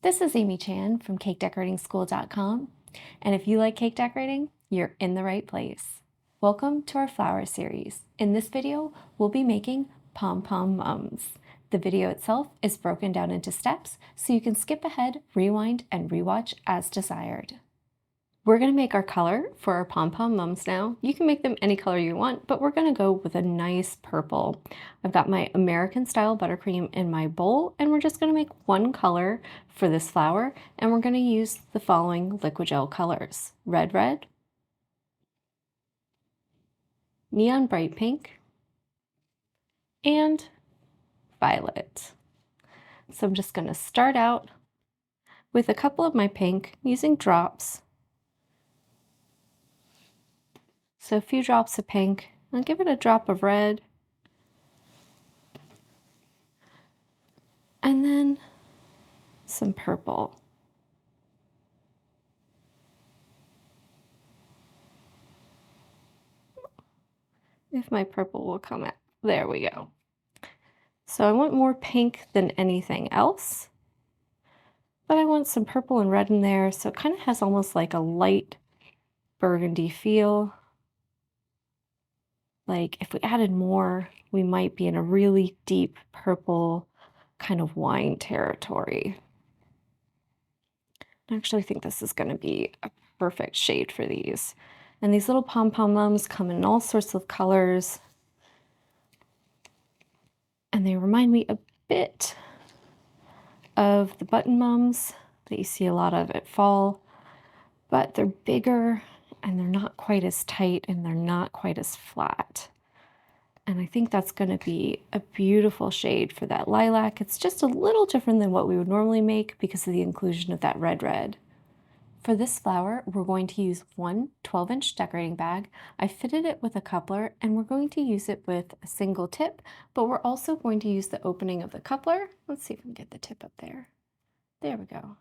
This is Amy Chan from CakeDecoratingSchool.com, and if you like cake decorating, you're in the right place. Welcome to our flower series. In this video, we'll be making Pom Pom Mums. The video itself is broken down into steps, so you can skip ahead, rewind, and rewatch as desired. We're going to make our color for our Pom Pom Mums now. You can make them any color you want, but we're going to go with a nice purple. I've got my American style buttercream in my bowl, and we're just going to make one color for this flower, and we're going to use the following liquid gel colors: red, neon bright pink, and violet. So I'm just going to start out with a couple of my pink using drops. So a few drops of pink, I'll give it a drop of red, and then some purple. If my purple will come out, there we go. So I want more pink than anything else, but I want some purple and red in there, so it kind of has almost like a light burgundy feel. Like if we added more, we might be in a really deep purple kind of wine territory. I actually think this is going to be a perfect shade for these. And these little Pom Pom Mums come in all sorts of colors. And they remind me a bit of the button mums that you see a lot of at fall, but they're bigger and they're not quite as tight and they're not quite as flat. And I think that's going to be a beautiful shade for that lilac. It's just a little different than what we would normally make because of the inclusion of that red. For this flower, we're going to use one 12-inch decorating bag. I fitted it with a coupler, and we're going to use it with a single tip, but we're also going to use the opening of the coupler. Let's see if we can get the tip up there. There we go.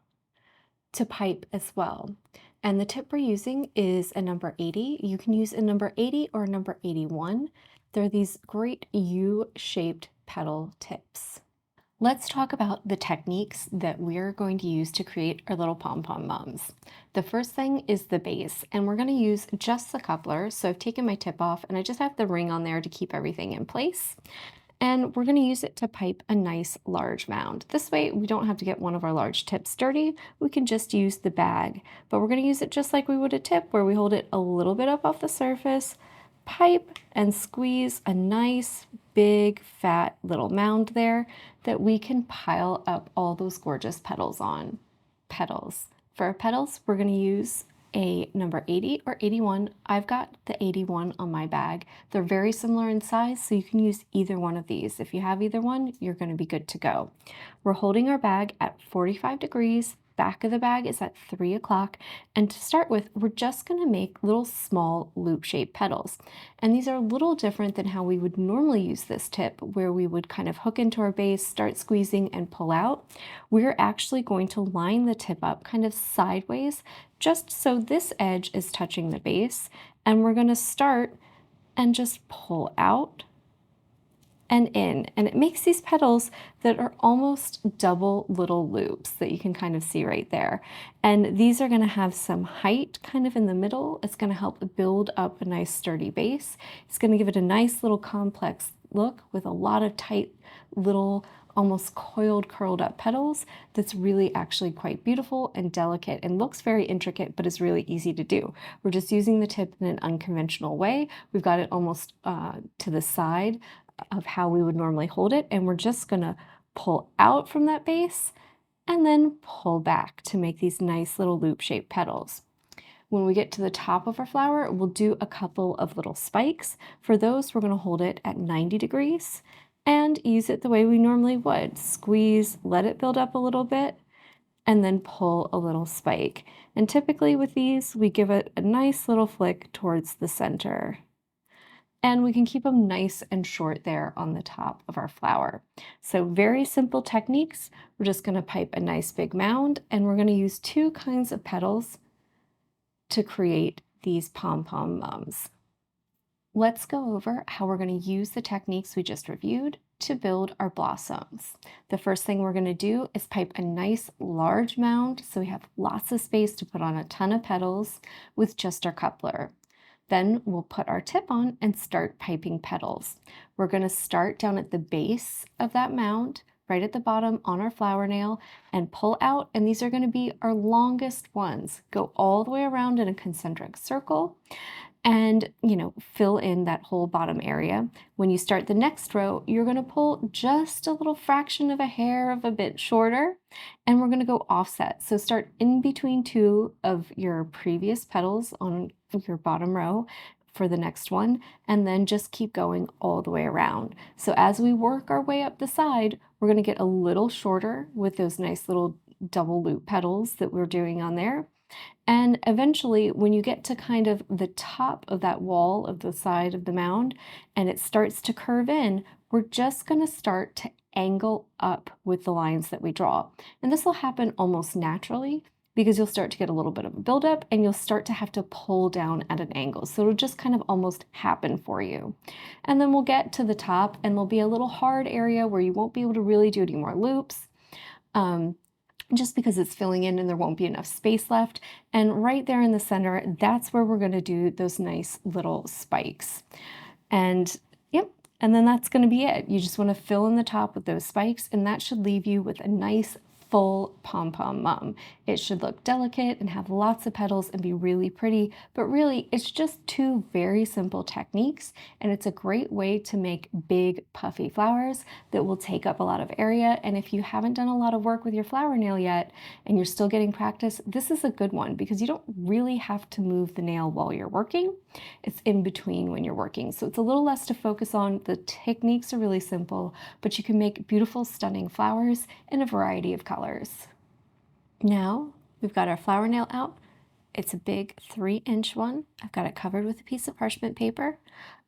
To pipe as well. And the tip we're using is a number 80. You can use a number 80 or a number 81. They're these great U-shaped petal tips. Let's talk about the techniques that we're going to use to create our little Pom Pom Mums. The first thing is the base, and we're going to use just the coupler. So I've taken my tip off and I just have the ring on there to keep everything in place. And we're going to use it to pipe a nice large mound. This way we don't have to get one of our large tips dirty. We can just use the bag, but we're going to use it just like we would a tip, where we hold it a little bit up off the surface, pipe and squeeze a nice big fat little mound there that we can pile up all those gorgeous petals on. For our petals, we're going to use a number 80 or 81. I've got the 81 on my bag. They're very similar in size, so you can use either one of these. If you have either one, you're going to be good to go. We're holding our bag at 45 degrees. Back of the bag is at 3 o'clock. And to start with, we're just going to make little small loop-shaped petals. And these are a little different than how we would normally use this tip, where we would kind of hook into our base, start squeezing, and pull out. We're actually going to line the tip up kind of sideways, just so this edge is touching the base. And we're going to start and just pull out and in, and it makes these petals that are almost double little loops that you can kind of see right there. And these are going to have some height kind of in the middle. It's going to help build up a nice sturdy base. It's going to give it a nice little complex look with a lot of tight little almost coiled, curled up petals. That's really actually quite beautiful and delicate and looks very intricate, but is really easy to do. We're just using the tip in an unconventional way. We've got it almost to the side of how we would normally hold it, and we're just gonna pull out from that base and then pull back to make these nice little loop-shaped petals. When we get to the top of our flower, we'll do a couple of little spikes. For those, we're gonna hold it at 90 degrees and use it the way we normally would. Squeeze, let it build up a little bit, and then pull a little spike. And typically with these, we give it a nice little flick towards the center. And we can keep them nice and short there on the top of our flower. So very simple techniques. We're just going to pipe a nice big mound, and we're going to use two kinds of petals to create these Pom Pom Mums. Let's go over how we're going to use the techniques we just reviewed to build our blossoms. The first thing we're going to do is pipe a nice large mound so we have lots of space to put on a ton of petals with just our coupler. Then we'll put our tip on and start piping petals. We're going to start down at the base of that mound, right at the bottom on our flower nail, and pull out, and these are going to be our longest ones. Go all the way around in a concentric circle and, fill in that whole bottom area. When you start the next row, you're going to pull just a little fraction of a hair of a bit shorter, and we're going to go offset. So start in between two of your previous petals on your bottom row for the next one, and then just keep going all the way around. So as we work our way up the side, we're going to get a little shorter with those nice little double loop petals that we're doing on there. And eventually, when you get to kind of the top of that wall of the side of the mound and it starts to curve in, we're just going to start to angle up with the lines that we draw. And this will happen almost naturally because you'll start to get a little bit of a buildup and you'll start to have to pull down at an angle. So it'll just kind of almost happen for you. And then we'll get to the top and there'll be a little hard area where you won't be able to really do any more loops. Just because it's filling in and there won't be enough space left. And right there in the center, that's where we're going to do those nice little spikes. And yep, and then that's going to be it. You just want to fill in the top with those spikes, and that should leave you with a nice full pom-pom mum. It should look delicate and have lots of petals and be really pretty, but really it's just two very simple techniques, and it's a great way to make big puffy flowers that will take up a lot of area. And if you haven't done a lot of work with your flower nail yet and you're still getting practice, this is a good one because you don't really have to move the nail while you're working. It's in between when you're working. So it's a little less to focus on. The techniques are really simple, but you can make beautiful, stunning flowers in a variety of colors. Now we've got our flower nail out. It's a big 3-inch one. I've got it covered with a piece of parchment paper.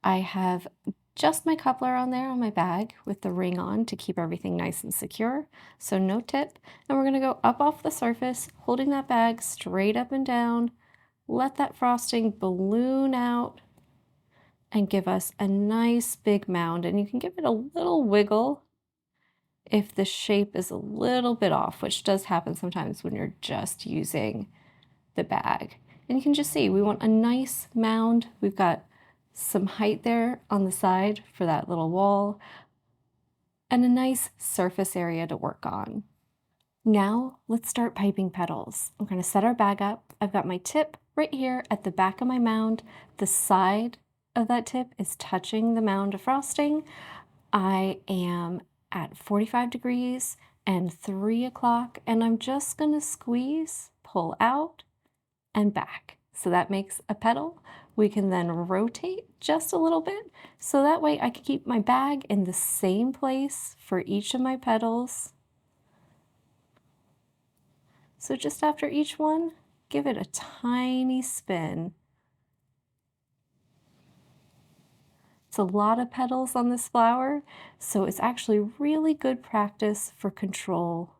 I have just my coupler on there on my bag with the ring on to keep everything nice and secure, so no tip. And we're going to go up off the surface, holding that bag straight up and down. Let that frosting balloon out and give us a nice big mound. And you can give it a little wiggle if the shape is a little bit off, which does happen sometimes when you're just using the bag. And you can just see we want a nice mound. We've got some height there on the side for that little wall and a nice surface area to work on. Now let's start piping petals. I'm going to set our bag up. I've got my tip right here at the back of my mound. The side of that tip is touching the mound of frosting. I am at 45 degrees and 3 o'clock, and I'm just going to squeeze, pull out, and back. So that makes a petal. We can then rotate just a little bit, so that way I can keep my bag in the same place for each of my petals. So just after each one, give it a tiny spin. It's a lot of petals on this flower, so it's actually really good practice for control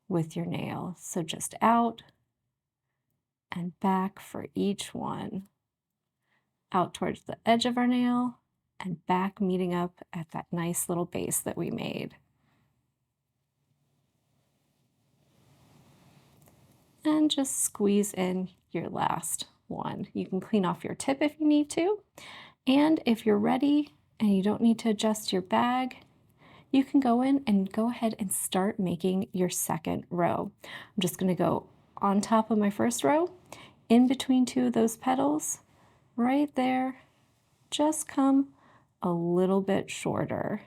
with your nail. So just out and back for each one. Out towards the edge of our nail and back, meeting up at that nice little base that we made. And just squeeze in your last one. You can clean off your tip if you need to. And if you're ready and you don't need to adjust your bag, you can go in and go ahead and start making your second row. I'm just going to go on top of my first row, in between two of those petals, right there. Just come a little bit shorter.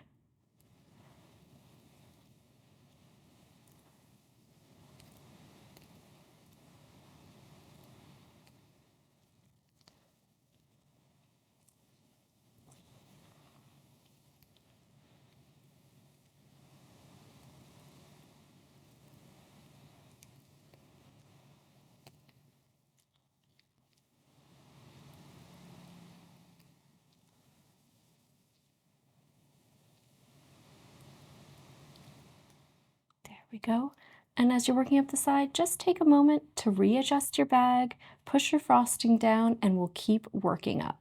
We go. And as you're working up the side, just take a moment to readjust your bag, push your frosting down, and we'll keep working up.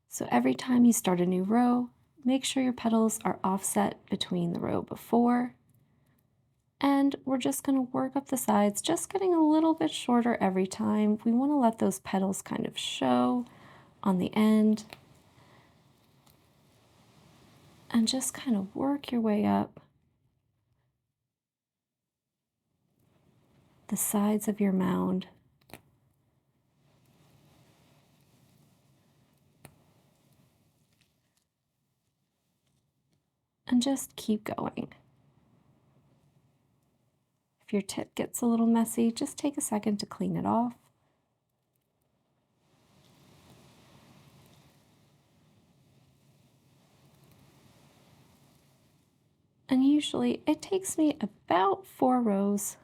So every time you start a new row, Make sure your petals are offset between the row before. And we're just going to work up the sides, just getting a little bit shorter every time. We want to let those petals kind of show on the end. And just kind of work your way up the sides of your mound. And just keep going. If your tip gets a little messy, just take a second to clean it off. And usually it takes me about 4 rows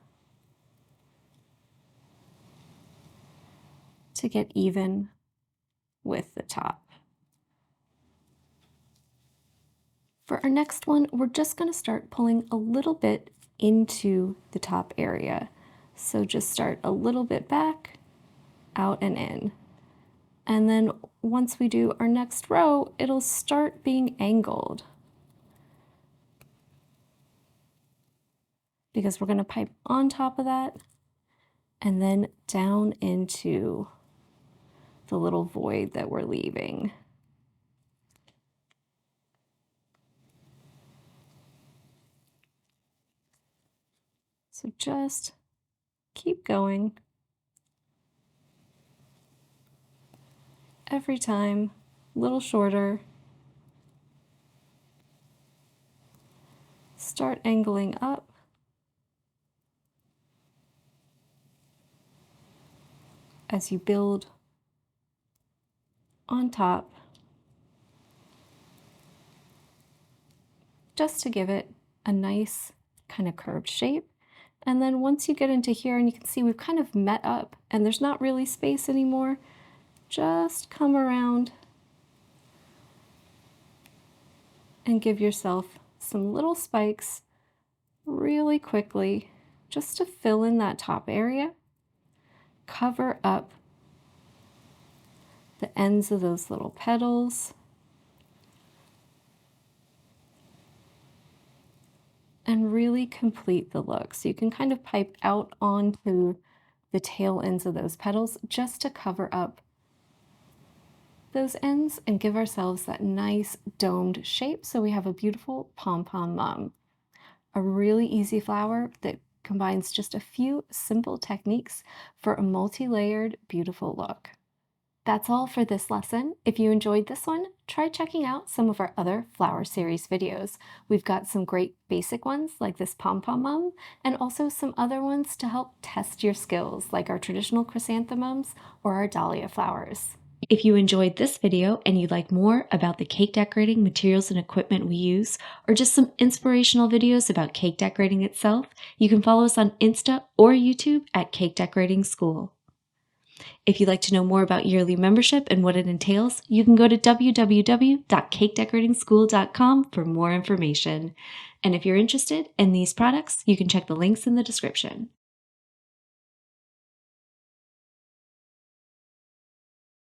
to get even with the top. For our next one, we're just going to start pulling a little bit into the top area. So just start a little bit back, out and in. And then once we do our next row, it'll start being angled, because we're going to pipe on top of that and then down into the little void that we're leaving. So just keep going. Every time, a little shorter. Start angling up. As you build on top, just to give it a nice kind of curved shape. And then once you get into here, and you can see we've kind of met up and there's not really space anymore, just come around and give yourself some little spikes really quickly, just to fill in that top area. Cover up the ends of those little petals. And really complete the look. So you can kind of pipe out onto the tail ends of those petals just to cover up those ends and give ourselves that nice domed shape so we have a beautiful pom-pom mum. A really easy flower that combines just a few simple techniques for a multi-layered, beautiful look. That's all for this lesson. If you enjoyed this one, try checking out some of our other flower series videos. We've got some great basic ones like this pom-pom mum, and also some other ones to help test your skills like our traditional chrysanthemums or our dahlia flowers. If you enjoyed this video and you'd like more about the cake decorating materials and equipment we use, or just some inspirational videos about cake decorating itself, you can follow us on Insta or YouTube at Cake Decorating School. If you'd like to know more about yearly membership and what it entails, you can go to www.cakedecoratingschool.com for more information. And if you're interested in these products, you can check the links in the description.